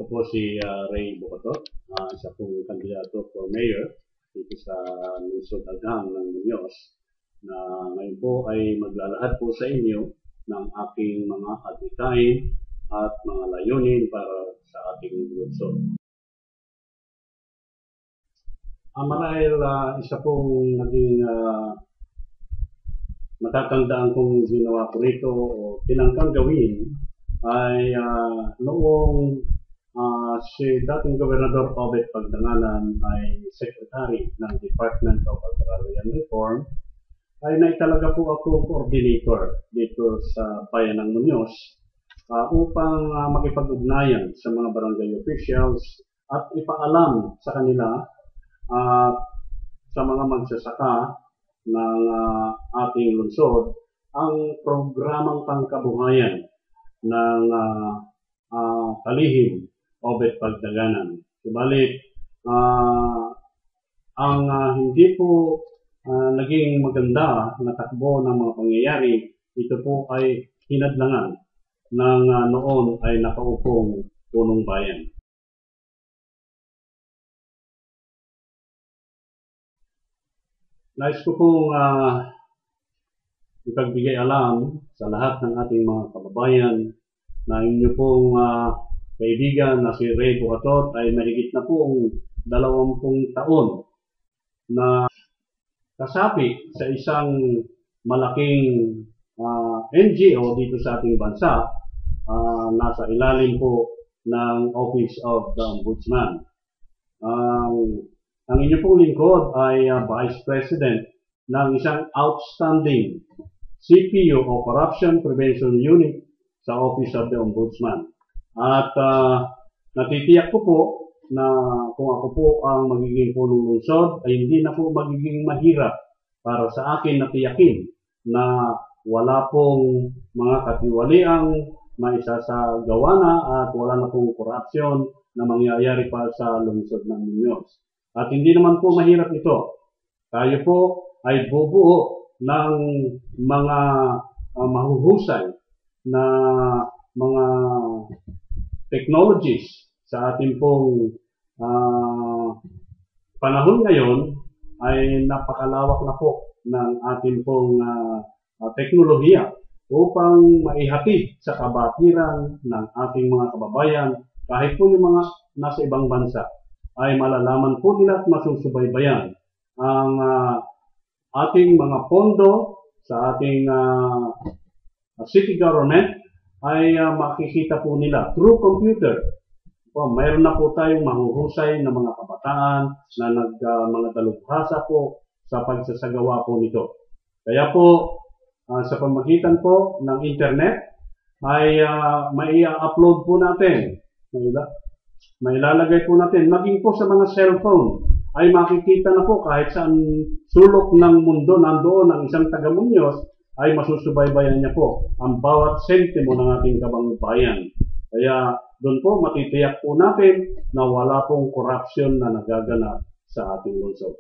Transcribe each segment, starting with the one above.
Ako po si Ray Bocatot, isa pong kandidato for mayor dito sa Lungsod Agham ng Muñoz, na ngayon po ay maglalahad po sa inyo ng aking mga adhikain at mga layunin para sa ating lungsod. Marahil isa pong naging matatandaan kong ginawa ko rito o tinangkang gawin ay noong si dating Gobernador Obet Pagdanganan ay Secretary ng Department of Agrarian Reform, ay naitalaga po akong coordinator dito sa bayan ng Muñoz upang makipag-ugnayan sa mga barangay officials at ipaalam sa kanila at sa mga magsasaka ng ating lungsod ang programang pangkabuhayan ng kalihim Obet Pagdanganan. Subalit, ang hindi po naging maganda na takbo ng mga pangyayari, ito po ay hinadlangan ng noon ay nakaupong punong bayan. Nais ko pong ipagbigay alam sa lahat ng ating mga kababayan na inyo pong kaibigan na si Ray Bocatot ay mahigit na pong 20 taon na kasapi sa isang malaking NGO dito sa ating bansa, nasa ilalim po ng Office of the Ombudsman. Ang inyo pong lingkod ay Vice President ng isang outstanding CPU o Corruption Prevention Unit sa Office of the Ombudsman. At natitiyak ko po na kung ako po ang magiging punong lungsod ay hindi na po magiging mahirap para sa akin na tiyakin na wala pong mga katiwaliang maisasagawa na at wala na pong korupsyon na mangyayari pa sa lungsod ng Muñoz. At hindi naman po mahirap ito. Tayo po ay bubuo ng mga mahuhusay na mga technologies sa ating pong panahon ngayon ay napakalawak na po ng ating pong teknolohiya upang maihatid sa kabatiran ng ating mga kababayan kahit po yung mga nasa ibang bansa ay malalaman po nila at masusubaybayan ang ating mga pondo sa ating city government ay makikita po nila through computer. Mayroon na po tayong mahuhusay na mga kabataan na mga dalubhasa po sa pagsasagawa po nito. Kaya po sa pamagitan po ng internet ay mai-upload po natin, mailalagay po natin, maging po sa mga cellphone ay makikita na po kahit saan sulok ng mundo nandoon ang isang taga-Muñoz ay masusubaybayan niya po ang bawat sentimo ng ating kababayan. Kaya doon po matitiyak po natin na wala pong korupsyon na nagaganap sa ating lungsod.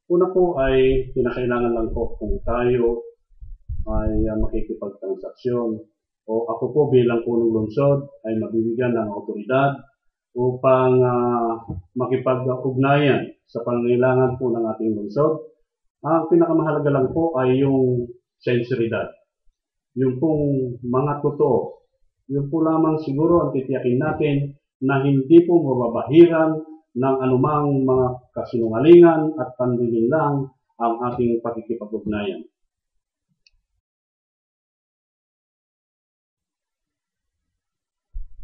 Una po ay kinakailangan lang po kung tayo ay makikipagtransaksyon o ako po bilang punong lungsod ay mabibigyan ng otoridad upang makipag-ugnayan sa pangangailangan po ng ating lungsod. Ang pinakamahalaga lang po ay yung sinseridad. Yung pong mga totoo. Yung po lamang siguro ang titiyakin natin na hindi po mababahiran ng anumang mga kasinungalingan at pandilin lang ang ating pakikipag-ugnayan.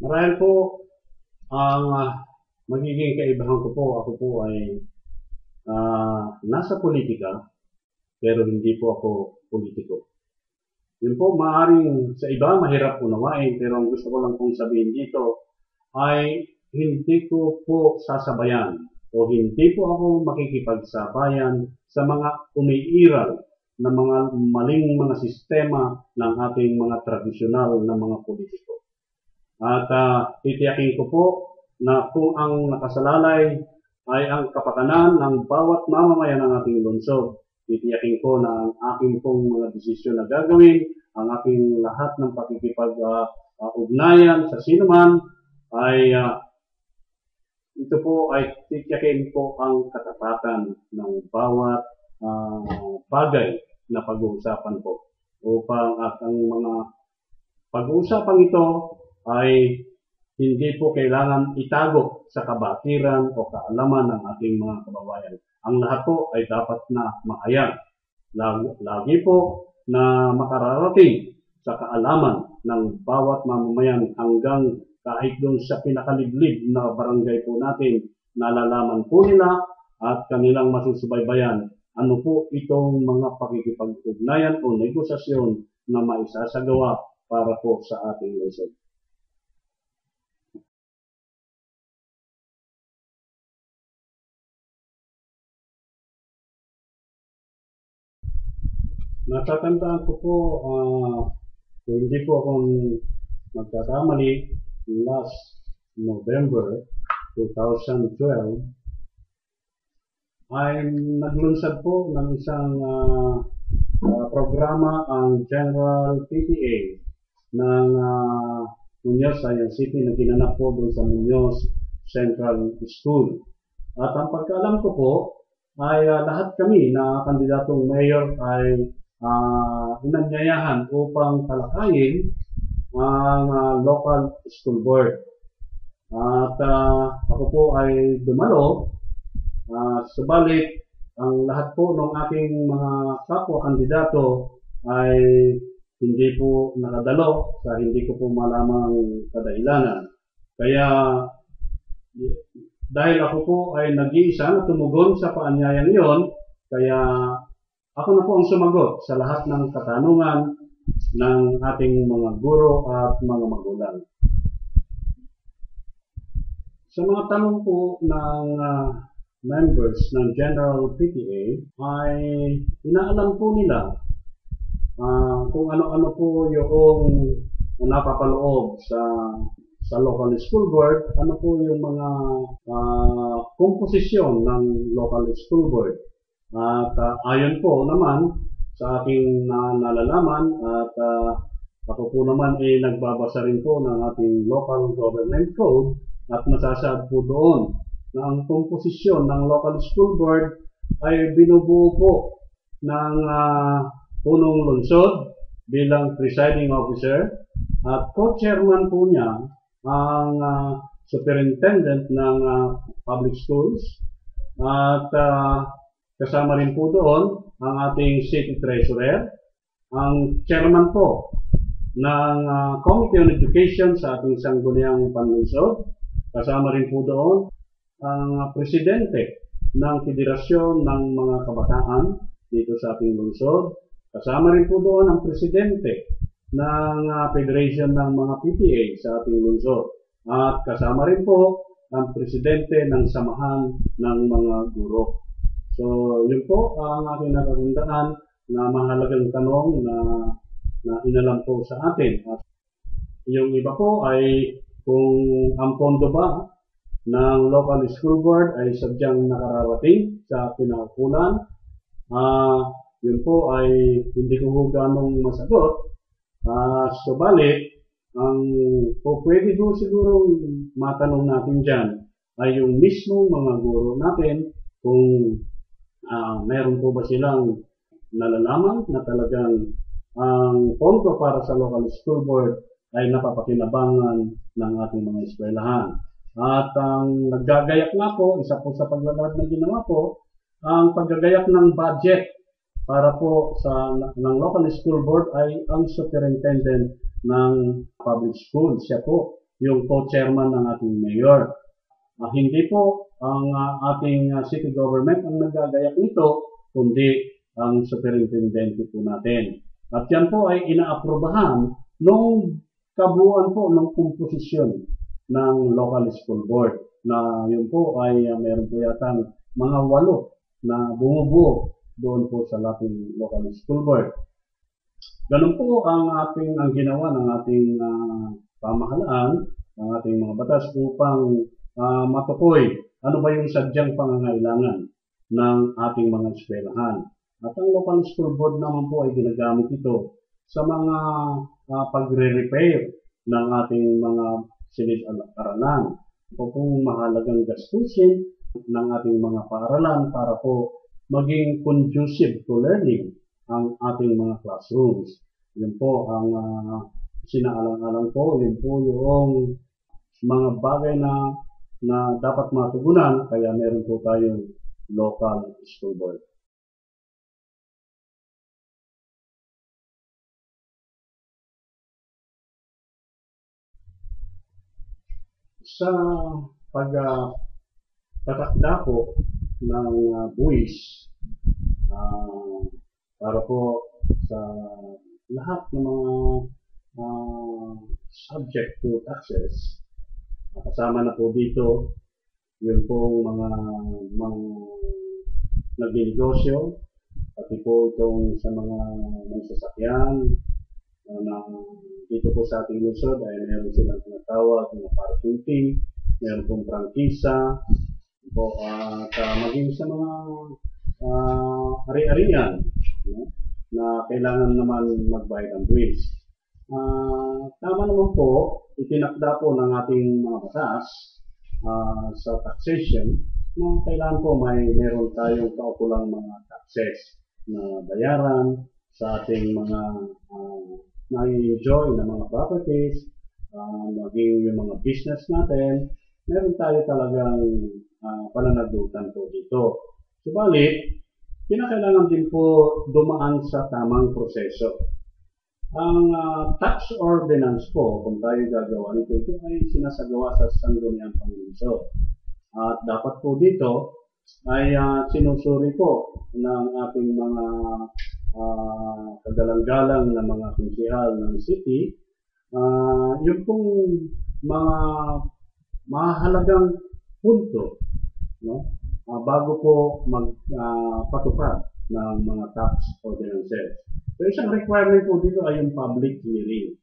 Marahil po ang magiging kaibahan ko po, ako po ay nasa politika, pero hindi po ako politiko. Yun po, maaaring sa iba mahirap unawain, pero ang gusto ko lang pong sabihin dito ay hindi ko po sasabayan o hindi po ako makikipagsabayan sa mga umiiral na mga maling mga sistema ng ating mga tradisyonal na mga politiko. At titiyakin ko po na kung ang nakasalalay ay ang kapakanan ng bawat mamamayan ng ating lungsod, titiyakin ko na ang aking pong mga desisyon na gagawin, ang aking lahat ng pakikipag-ugnayan sa sinuman ay ito po ay titiyakin po ang katapatan ng bawat bagay na pag-uusapan po upang at ang mga pag-uusapan ito ay hindi po kailangan itago sa kabatiran o kaalaman ng ating mga kababayan. Ang lahat po ay dapat na mahayag. Lagi po na makararating sa kaalaman ng bawat mamamayan hanggang kahit doon sa pinakaliblib na barangay po natin, nalalaman po nila at kanilang masusubaybayan ano po itong mga pakikipag-ugnayan o negosasyon na maisasagawa para po sa ating lungsod. Natatandaan ko po, kung hindi po akong magkakamali, last November 2012, ay naglunsad po ng isang programa ang General PTA ng Muñoz Science City na ginanap po doon sa Muñoz Central School. At ang pagkaalam ko po ay lahat kami na kandidatong mayor ay inanyayahan upang talakayin ang local school board. At ako po ay dumalo. Subalit, ang lahat po ng aking mga kapwa-kandidato ay hindi po nakadalo sa hindi ko po malamang kadahilanan. Kaya, dahil ako po ay nag-iisa na tumugon sa paanyayang iyon, kaya ako na po ang sumagot sa lahat ng katanungan ng ating mga guro at mga magulang. Sa mga tanong po ng members ng General PTA ay inaalam po nila kung ano-ano po yung napapaloob sa local school board, ano po yung mga komposisyon ng local school board. At ayon po naman sa aking nalalaman at ako po naman ay nagbabasa rin po ng ating local government code at masasabi po doon na ang komposisyon ng local school board ay binubuo po ng punong lungsod bilang presiding officer at co-chairman po niya ang superintendent ng public schools at kasama rin po doon ang ating city treasurer, ang chairman po ng Committee on Education sa ating sangguniang panlungsod, kasama rin po doon ang presidente ng Federasyon ng mga Kabataan dito sa ating lungsod. Kasama rin po doon ang presidente ng Federation ng mga PTA sa ating lungsod. At kasama rin po ang presidente ng Samahan ng mga Guro. So, yun po ang aking natatandaan na mahalagang tanong na inalam po sa atin. At yung iba po ay kung ang pondo ba ng local school board ay sadyang nakararating sa pinakakulan, yun po ay hindi ko ganong masagot. Subalit, ang pwede po siguro matanong natin dyan ay yung mismong mga guro natin kung meron po ba silang nalalaman na talagang ang pondo para sa local school board ay napapakinabangan ng ating mga eskwelahan. At ang naggagayak nga po, isa po sa paglalahad na ginawa po, ang paggagayak ng budget para po ng local school board ay ang superintendent ng public school. Siya po yung co-chairman ng ating mayor. Hindi po ang ating city government ang naggagayak nito, kundi ang superintendente po natin. At yan po ay inaaprobahan nung kabuuan po ng komposisyon ng local school board na yun po ay meron po yata mga 8 na bumubuo doon po sa ating local school board. Ganun po ang ginawa ng ating pamahalaan, ng ating mga batas upang matukoy ano ba yung sadyang pangangailangan ng ating mga eskwelahan. At ang local school board naman po ay ginagamit ito sa mga pagre-repair ng ating mga silid-aralan. Ito pong mahalagang gastusin ng ating mga paaralan para po maging conducive to learning ang ating mga classrooms. Yun po ang sinaalang-alang po, yun po yung mga bagay na dapat matugunan, kaya meron po tayong local school board. Sa pagtatakda po ng buwis para po sa lahat ng mga subject to taxes, kasama na po dito yun pong mga nagninegosyo, pati po itong sa mga magsasakyan dito po sa ating lungsod ay meron silang tinatawag na parking fee, meron pong prangkisa po, at maging sa mga ari-arian na kailangan naman magbayad ng buwis. Tama naman po, itinakda po ng ating mga batas sa taxation na kailangan po meron tayong kaukulang mga taxes na bayaran sa ating mga na-enjoy na mga properties, maging yung mga business natin, meron tayo talagang pananagutan po dito. Subalit, kinakailangan din po dumaan sa tamang proseso. Ang tax ordinance po, kung tayo gagawa nito, ito ay sinasagawa sa Sangguniang Panglungsod. At dapat po dito ay sinusuri po ng ating mga kagalang-galang na mga konsehal ng city, yung pong mga mahalagang punto, no? Bago po magpatupad ng mga tax ordinances. So isang requirement po dito ay yung public hearing.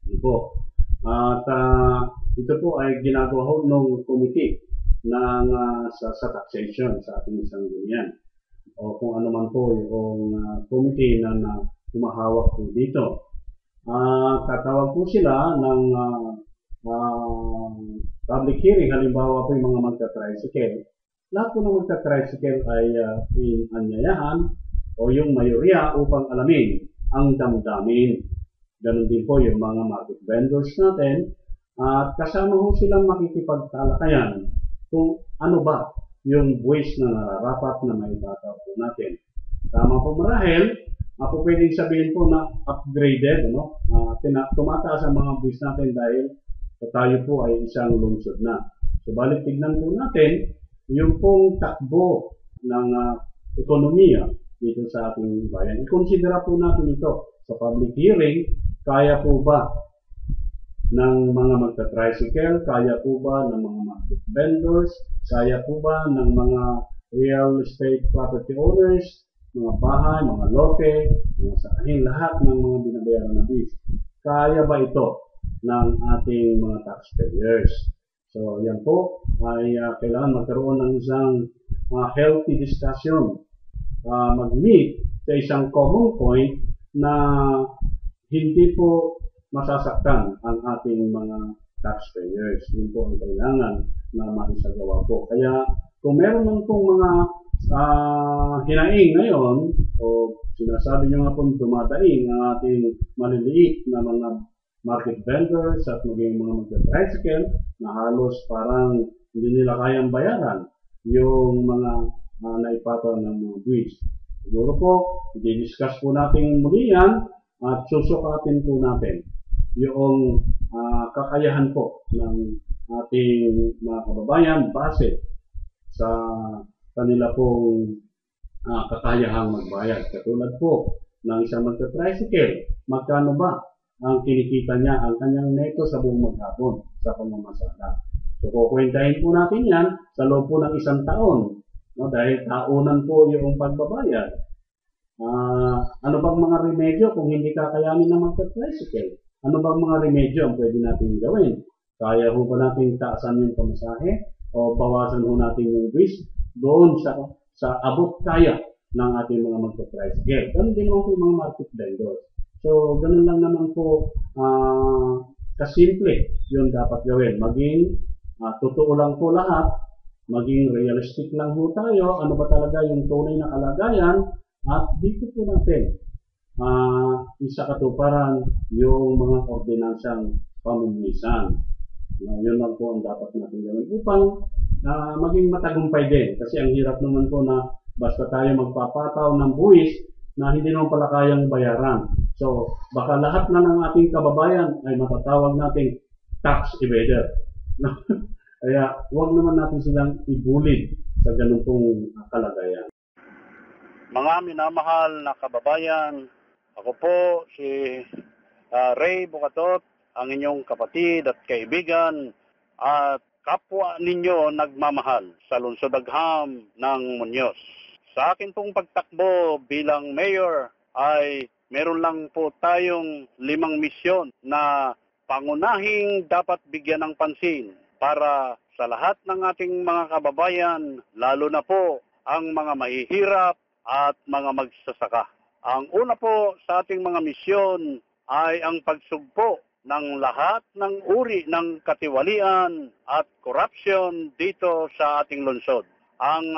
Ito po. At ito po ay ginagawa ng committee sa taxation sa ating sanggunian, o kung ano man po yung committee na humahawak po dito. Tatawag po sila ng public hearing, halimbawa po yung mga magta-tricycle. Lahat po ng magta-tricycle ay inanyayahan o yung mayoriya upang alamin ang damdamin. Ganon din po yung mga market vendors natin, at kasama po silang makikipagtalakayan kung ano ba yung buwis na nararapat na maibataw po natin. Tama po marahil, po pwedeng sabihin po na upgraded, tumataas ang mga buwis natin dahil tayo po ay isang lungsod na. Subalit tignan po natin yung pong takbo ng ekonomiya dito sa ating bayan. I-considera po natin ito sa public hearing. Kaya po ba ng mga magta-tricycle? Kaya po ba ng mga market vendors? Kaya po ba ng mga real estate property owners, mga bahay, mga lote, mga sakahin, lahat ng mga binabayaran na buwis? Kaya ba ito ng ating mga taxpayers? So yan po ay kailangan magkaroon ng isang healthy discussion, mag-meet sa isang common point na hindi po masasaktan ang ating mga taxpayers. Yun po ang kailangan na maisagawa po. Kaya kung meron man pong mga hinaing ngayon, o sinasabi nyo nga pong dumadaing ang ating maliliit na mga market vendors at maging mga magta-tricycle na halos parang hindi nila kayang bayaran yung mga naipataw ng mga buwis. Siguro po, i-discuss po natin muli yan at susukatin po natin yung kakayahan po ng ating mga kababayan base sa kanila pong kakayahang magbayad. Katulad po ng isang magta-tricycle, magkano ba ang kinikita niya, ang kanyang neto sa buong maghapon sa pamamasada. So, kukwentahin po natin yan sa loob po ng isang taon, dahil taunan po yung pagbabayad. Ano bang mga remedyo kung hindi kakayanin ng magta-tricycle? Ano bang mga remedyo ang pwede natin gawin? Kaya ho ba natin taasan yung pamasahe o bawasan ho natin yung buwis doon sa abot kaya ng ating mga magpa-tricycle. Ganun din naman po yung mga market vendors. So, ganun lang naman po kasimple yun dapat gawin. Maging totoo lang po lahat, maging realistic lang po tayo, ano ba talaga yung tunay na kalagayan, at dito po natin isa katuparan yung mga ordinansang pamumulisan. Yun lang po ang dapat natin gawin upang maging matagumpay din. Kasi ang hirap naman po na basta tayo magpapataw ng buwis na hindi naman pala kayang bayaran. So, baka lahat na ng ating kababayan ay matatawag nating tax evader. Kaya, huwag naman natin silang ibulid sa ganun pong kalagayan. Mga minamahal na kababayan, ako po si Ray Bukatot, ang inyong kapatid at kaibigan at kapwa ninyo nagmamahal sa Lungsod Agham ng Muñoz. Sa akin pong pagtakbo bilang mayor ay meron lang po tayong 5 misyon na pangunahing dapat bigyan ng pansin para sa lahat ng ating mga kababayan, lalo na po ang mga mahihirap at mga magsasaka. Ang una po sa ating mga misyon ay ang pagsugpo ng lahat ng uri ng katiwalian at korupsyon dito sa ating lungsod. Ang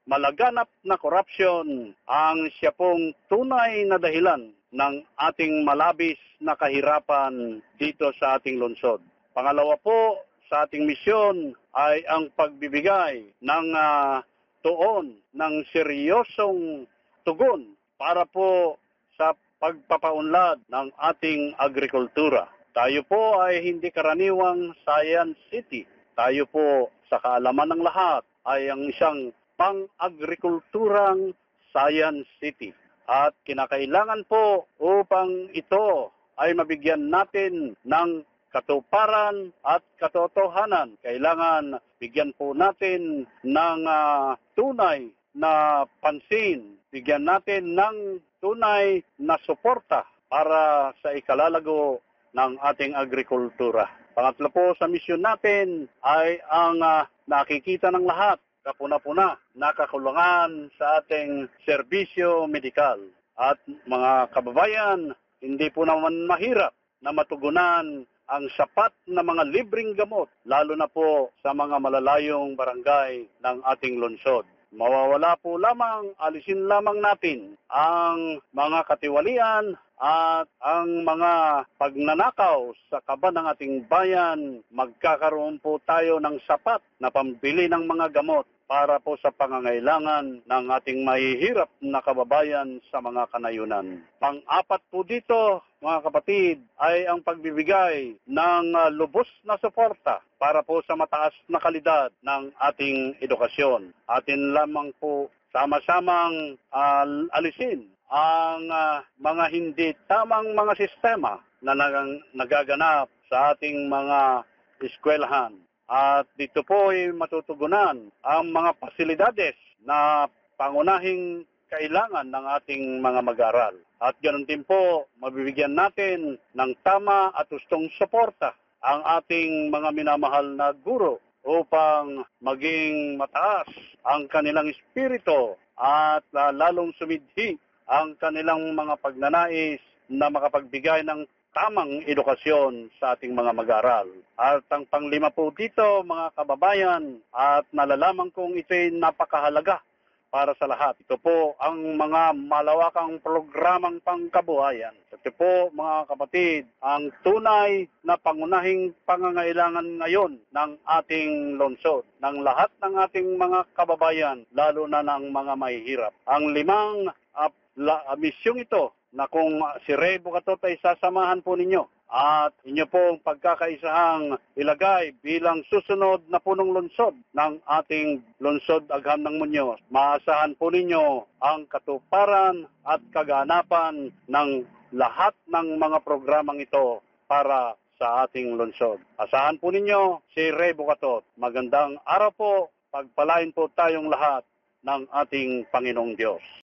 malaganap na korupsyon ang siya pong tunay na dahilan ng ating malabis na kahirapan dito sa ating lungsod. Pangalawa po sa ating misyon ay ang pagbibigay ng tuon ng seryosong tugon para po sa pagpapaunlad ng ating agrikultura. Tayo po ay hindi karaniwang science city. Tayo po sa kaalaman ng lahat ay ang isang pang-agrikulturang science city. At kinakailangan po upang ito ay mabigyan natin ng katuparan at katotohanan. Kailangan bigyan po natin ng tunay na pansin, bigyan natin ng tunay na suporta para sa ikalalago ng ating agrikultura. Pangatlo po sa misyon natin ay ang nakikita ng lahat, kapuna-puna, nakakulangan sa ating serbisyo medikal. At mga kababayan, hindi po naman mahirap na matugunan ang sapat na mga libreng gamot, lalo na po sa mga malalayong barangay ng ating lungsod. Mawawala po lamang, alisin lamang natin ang mga katiwalian at ang mga pagnanakaw sa kaban ng ating bayan. Magkakaroon po tayo ng sapat na pambili ng mga gamot para po sa pangangailangan ng ating mahihirap na kababayan sa mga kanayunan. Pang-apat po dito, mga kapatid, ay ang pagbibigay ng lubos na suporta para po sa mataas na kalidad ng ating edukasyon. Atin lamang po sama-samang alisin ang mga hindi tamang mga sistema na nagaganap sa ating mga eskwelahan. At dito po ay matutugunan ang mga pasilidades na pangunahing kailangan ng ating mga mag-aaral. At ganoon din po, mabibigyan natin ng tama at gustong suporta ang ating mga minamahal na guro upang maging mataas ang kanilang espiritu at lalong sumidhi ang kanilang mga pagnanais na makapagbigay ng tamang edukasyon sa ating mga mag-aaral. At ang panglima po dito, mga kababayan, at nalalaman kong ito'y napakahalaga para sa lahat. Ito po ang mga malawakang programang pangkabuhayan. Ito po, mga kapatid, ang tunay na pangunahing pangangailangan ngayon ng ating lungsod, ng lahat ng ating mga kababayan, lalo na ng mga mahihirap. Ang 5 misyong ito na kung si Ray Bukatot ay sasamahan po ninyo at inyo pong pagkakaisahang ilagay bilang susunod na punong lungsod ng ating lungsod Agham ng Muñoz. Maasahan po ninyo ang katuparan at kaganapan ng lahat ng mga programang ito para sa ating lungsod. Asahan po ninyo si Ray Bukatot. Magandang araw po, pagpalain po tayong lahat ng ating Panginoong Diyos.